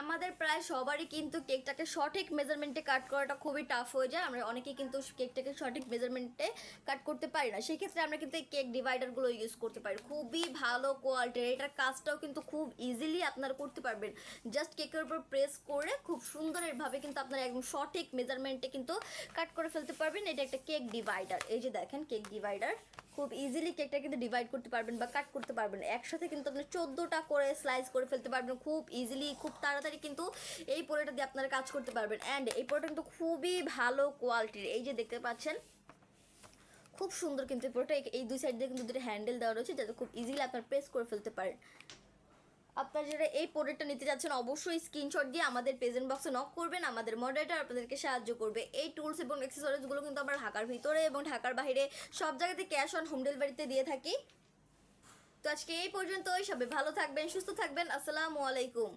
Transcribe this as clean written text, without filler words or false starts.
আমাদের প্রায় সবারই কিন্তু কেকটাকে সঠিক মেজারমেন্টে কাট করাটা খুবই টাফ হয়ে যায়। আমরা অনেকেই কিন্তু কেকটাকে সঠিক মেজারমেন্টে কাট করতে পারি না। সেক্ষেত্রে আমরা কিন্তু এই কেক ডিভাইডারগুলো ইউজ করতে পারি, খুবই ভালো কোয়ালিটির। এটার কাজটাও কিন্তু খুব ইজিলি আপনারা করতে পারবেন। জাস্ট কেকের উপর প্রেস করে খুব সুন্দরভাবে কিন্তু আপনারা একদম সঠিক মেজারমেন্টে কিন্তু কাট করে ফেলতে পারবেন। এটা একটা কেক ডিভাইডার। এই যে দেখেন কেক ডিভাইডার, খুব ইজিলি কেকটা কিন্তু ডিভাইড করতে পারবেন বা কাট করতে পারবেন। একসাথে কিন্তু আপনি 14টা করে স্লাইস করে ফেলতে পারবেন খুব ইজিলি, খুব তাড়াতাড়ি কিন্তু এই পোড়াটা দিয়ে আপনারা কাজ করতে পারবেন। অ্যান্ড এই পোড়াটা কিন্তু খুবই ভালো কোয়ালিটির। এই যে দেখতে পাচ্ছেন খুব সুন্দর কিন্তু এই পোড়াটা। এই দুই সাইড দিয়ে কিন্তু দুটো হ্যান্ডেল দেওয়া রয়েছে যাতে খুব ইজিলি আপনারা প্রেস করে ফেলতে পারেন। আপনারা যারা এই প্রোডাক্টটা নিতে যাচ্ছেন অবশ্যই স্ক্রিনশট দিয়ে আমাদের প্রেজেন্ট বক্সে নক করবেন। আমাদের মডারেটর আপনাদেরকে সাহায্য করবে। এই টুলস এবং অ্যাক্সেসরিজগুলো কিন্তু আমরা ঢাকার ভিতরে এবং ঢাকার বাইরে সব জায়গাতে ক্যাশ অন হোম ডেলিভারিতে দিয়ে থাকি। তো আজকে এই পর্যন্তই। সবাই ভালো থাকবেন, সুস্থ থাকবেন। আসসালামু আলাইকুম।